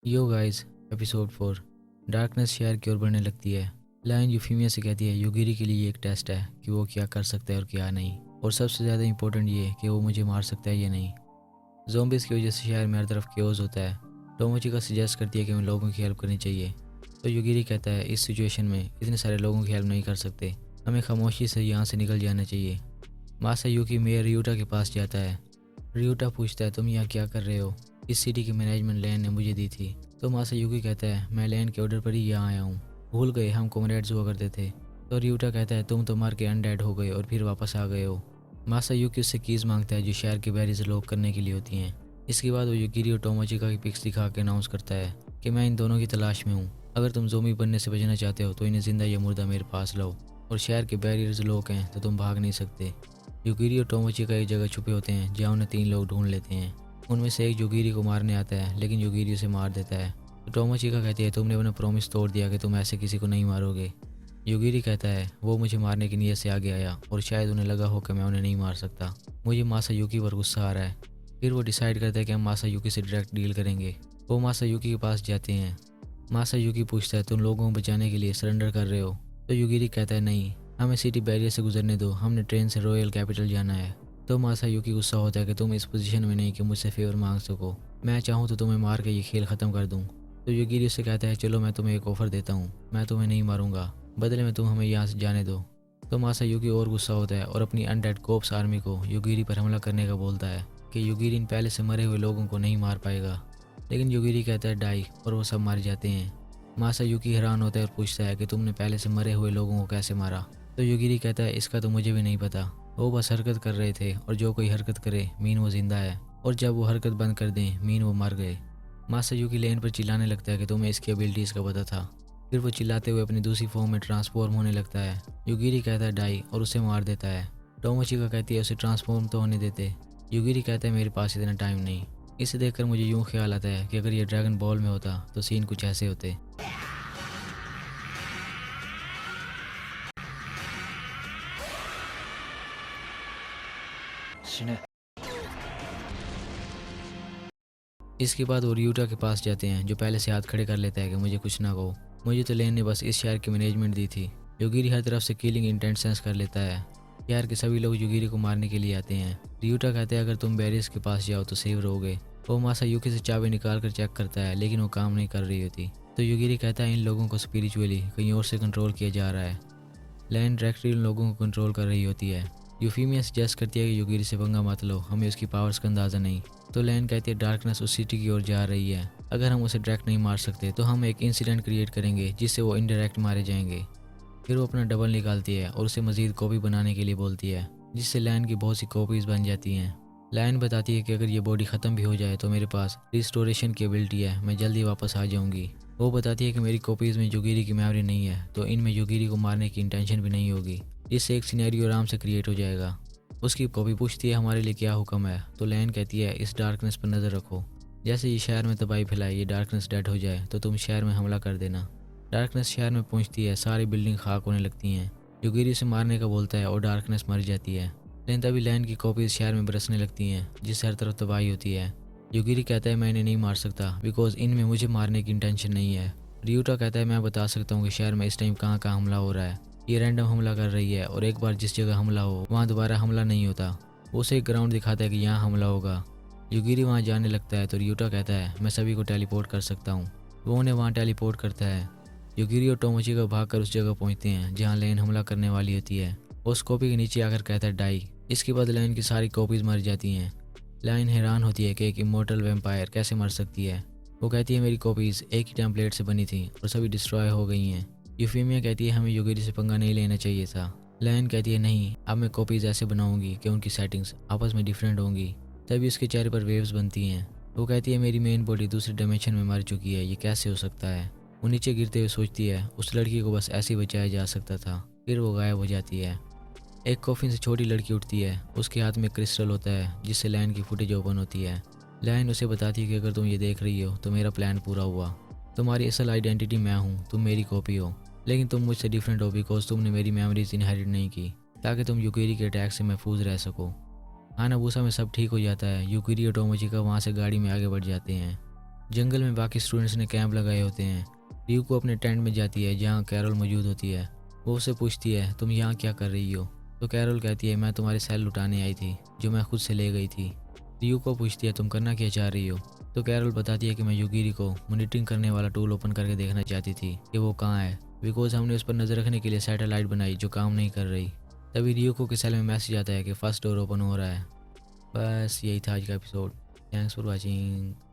Yo guys, episode 4। Darkness शहर की ओर बढ़ने लगती है। लायन यूफीमिया से कहती है योगिरी के लिए ये एक टेस्ट है कि वो क्या कर सकता है और क्या नहीं, और सबसे ज़्यादा इंपॉर्टेंट ये कि वो मुझे मार सकता है या नहीं। ज़ोंबीज़ की वजह से शहर में हर तरफ क्योस होता है। टोमोची का सजेस्ट करती है कि हमें लोगों की हेल्प करनी चाहिए, तो योगिरी कहता है इस सिचुएशन में इतने सारे लोगों की हेल्प नहीं कर सकते, हमें खामोशी से यहाँ से निकल जाना चाहिए। मासायुकी मेयर रियूटा के पास जाता है। रियूटा पूछता है तुम यहाँ क्या कर रहे हो, इस सिटी की मैनेजमेंट लैन ने मुझे दी थी। तो मासायुकी कहता है मैं लैन के ऑर्डर पर ही यहाँ आया हूँ, भूल गए हम कॉमरेड्स हुआ करते थे। तो रियूटा कहता है तुम तो मार के अनडेड हो गए और फिर वापस आ गए हो। मासायुकी उससे कीज मांगता है जो शहर के बैरियर्स लॉक करने के लिए होती हैं। इसके बाद वो युगिरी और टोमोचिका की पिक्स दिखा के अनाउंस करता है कि मैं इन दोनों की तलाश में हूँ, अगर तुम ज़ोंबी बनने से बचना चाहते हो तो इन्हें जिंदा या मुर्दा मेरे पास लाओ, और शहर के बैरियर्स लॉक हैं तो तुम भाग नहीं सकते। युगिरी और टोमोचिका एक जगह छुपे होते हैं जहाँ उन्हें 3 लोग ढूंढ लेते हैं। उनमें से एक युगिरी को मारने आता है लेकिन युगिरी उसे मार देता है। तो टोमोचिका कहती है तुमने अपना प्रॉमिस तोड़ दिया कि तुम ऐसे किसी को नहीं मारोगे। युगिरी कहता है वो मुझे मारने की नीयत से आगे आया और शायद उन्हें लगा हो कि मैं उन्हें नहीं मार सकता। मुझे मासायुकी पर गुस्सा आ रहा है। फिर वो डिसाइड करता है कि हम मासायुकी से डायरेक्ट डील करेंगे। वो मासायुकी के पास जाते हैं। मासायुकी पूछता है तुम लोगों को बचाने के लिए सरेंडर कर रहे हो। तो युगिरी कहता है नहीं, हमें सिटी बैरियर से गुजरने दो, हमने ट्रेन से रॉयल कैपिटल जाना है। तो मासायुकी गुस्सा होता है कि तुम इस पोजीशन में नहीं कि मुझसे फेवर मांग सको, मैं चाहूँ तो तुम्हें मार के ये खेल ख़त्म कर दूँ। तो युगिरी उससे कहता है चलो मैं तुम्हें एक ऑफ़र देता हूँ, मैं तुम्हें नहीं मारूंगा, बदले में तुम हमें यहाँ से जाने दो। तो मासायुकी और गुस्सा होता है और अपनी अनडेड कोप्स आर्मी को युगिरी पर हमला करने का बोलता है कि युगिरी इन पहले से मरे हुए लोगों को नहीं मार पाएगा। लेकिन युगिरी कहता है डाई, और वो सब मार जाते हैं। मासायुकी हैरान होता है और पूछता है कि तुमने पहले से मरे हुए लोगों को कैसे मारा। तो युगिरी कहता है इसका तो मुझे भी नहीं पता, वो बस हरकत कर रहे थे और जो कोई हरकत करे मीन वो जिंदा है, और जब वो हरकत बंद कर दें मीन वो मर गए। मासायुकी लेन पर चिल्लाने लगता है कि तुम्हें इसकी एबिलिटीज़ का पता था। फिर वो चिल्लाते हुए अपनी दूसरी फॉर्म में ट्रांसफॉर्म होने लगता है। युगिरी कहता है डाई, और उसे मार देता है। टोमोचिका कहती है उसे ट्रांसफॉर्म तो होने देते। युगिरी कहता है मेरे पास इतना टाइम नहीं। इसे देखकर मुझे यूं ख्याल आता है कि अगर ये ड्रैगन बॉल में होता तो सीन कुछ ऐसे होते। 死ね。 इसके बाद वो रियूटा के पास जाते हैं जो पहले से हाथ खड़े कर लेता है कि मुझे कुछ ना कहो, मुझे तो लेन ने बस इस शहर की मैनेजमेंट दी थी। योगिरी हर तरफ से किलिंग इंटेंशंस कर लेता है। शहर के सभी लोग योगिरी को मारने के लिए आते हैं। रियूटा कहते हैं अगर तुम बैरियर्स के पास जाओ तो सेव रहोगे। वो मासायुकी से चाबी निकाल कर चेक करता है लेकिन वो काम नहीं कर रही होती। तो योगिरी कहता है इन लोगों को स्पिरिचुअली कहीं और से कंट्रोल किया जा रहा है। लैन डायरेक्टली उन लोगों को कंट्रोल कर रही होती है। यूफीमिया सजेस्ट करती है कि योगिरी से पंगा मत लो, हमें उसकी पावर्स का अंदाज़ा नहीं। तो लैन कहती है डार्कनेस उस सिटी की ओर जा रही है, अगर हम उसे डायरेक्ट नहीं मार सकते तो हम एक इंसिडेंट क्रिएट करेंगे जिससे वो इनडायरेक्ट मारे जाएंगे। फिर वो अपना डबल निकालती है और उसे मजीद कॉपी बनाने के लिए बोलती है, जिससे लैन की बहुत सी कॉपीज़ बन जाती हैं। लैन बताती है कि अगर ये बॉडी ख़त्म भी हो जाए तो मेरे पास रिस्टोरेशन की एबिलिटी है, मैं जल्दी वापस आ जाऊंगी। वो बताती है कि मेरी कॉपीज़ में योगिरी की मेमोरी नहीं है तो इनमें योगिरी को मारने की इंटेंशन भी नहीं होगी, जिससे एक सिनेरियो आराम से क्रिएट हो जाएगा। उसकी कॉपी पूछती है हमारे लिए क्या हुक्म है। तो लैन कहती है इस डार्कनेस पर नज़र रखो, जैसे ये शहर में तबाही फैलाए, ये डार्कनेस डेड हो जाए तो तुम शहर में हमला कर देना। डार्कनेस शहर में पहुंचती है, सारी बिल्डिंग खाक होने लगती हैं। योगिरी उसे मारने का बोलता है और डार्कनेस मर जाती है। लेकिन तभी लैन की कॉपीज शहर में बरसने लगती हैं जिससे हर तरफ तबाही होती है। योगिरी कहता है मैं इन्हें नहीं मार सकता बिकॉज इनमें मुझे मारने की इंटेंशन नहीं है। रियूटा कहता है मैं बता सकता हूँ कि शहर में इस टाइम कहाँ कहाँ हमला हो रहा है, ये रैंडम हमला कर रही है और एक बार जिस जगह हमला हो वहाँ दोबारा हमला नहीं होता। वो उसे एक ग्राउंड दिखाता है कि यहाँ हमला होगा। योगिरी वहाँ जाने लगता है तो रियूटा कहता है मैं सभी को टेलीपोर्ट कर सकता हूँ। वो उन्हें वहाँ टेलीपोर्ट करता है। योगिरी और टोमोचिका भागकर उस जगह पहुँचते हैं जहाँ लेन हमला करने वाली होती है। वो उस कॉपी के नीचे आकर कहता है डाई। इसके बाद लाइन की सारी कॉपीज मर जाती हैं। लाइन हैरान होती है कि एक इमोर्टल वैम्पायर कैसे मर सकती है। वो कहती है मेरी कॉपीज एक ही टेम्पलेट से बनी थी और सभी डिस्ट्रॉय हो गई हैं। यूफीमिया कहती है हमें योगिरी से पंगा नहीं लेना चाहिए था। लाइन कहती है नहीं, अब मैं कॉपीज ऐसे बनाऊंगी कि उनकी सेटिंग्स आपस में डिफरेंट होंगी। तभी उसके चेहरे पर वेव्स बनती हैं। वो कहती है मेरी मेन बॉडी दूसरे डायमेंशन में मर चुकी है, ये कैसे हो सकता है। वो नीचे गिरते हुए सोचती है उस लड़की को बस ऐसे ही बचाया जा सकता था। फिर वो गायब हो जाती है। एक कॉफिन से छोटी लड़की उठती है, उसके हाथ में क्रिस्टल होता है जिससे लैन की फुटेज ओपन होती है। लैन उसे बताती है कि अगर तुम ये देख रही हो तो मेरा प्लान पूरा हुआ। तुम्हारी असल आइडेंटिटी मैं हूँ, तुम मेरी कॉपी हो, लेकिन तुम मुझसे डिफरेंट हो बिकॉज तुमने मेरी मेमोरीज इनहेरिट नहीं की ताकि तुम यूकिरी के अटैक से महफूज रह सको। हानाबुसा में सब ठीक हो जाता है। यूकिरी और टोमोचिका वहाँ से गाड़ी में आगे बढ़ जाते हैं। जंगल में बाकी स्टूडेंट्स ने कैंप लगाए होते हैं। रियुको अपने टेंट में जाती है जहाँ कैरोल मौजूद होती है। वो उससे पूछती है तुम यहाँ क्या कर रही हो। तो कैरोल कहती है मैं तुम्हारी सेल लुटाने आई थी जो मैं खुद से ले गई थी। रियुको पूछती है तुम करना क्या चाह रही हो। तो कैरोल बताती है कि मैं युगिरी को मॉनिटरिंग करने वाला टूल ओपन करके देखना चाहती थी कि वो कहाँ है, बिकॉज हमने उस पर नज़र रखने के लिए सैटेलाइट बनाई जो काम नहीं कर रही। तभी रियुको के सेल में मैसेज आता है कि फर्स्ट डोर ओपन हो रहा है। बस यही था आज का एपिसोड। Thanks for watching.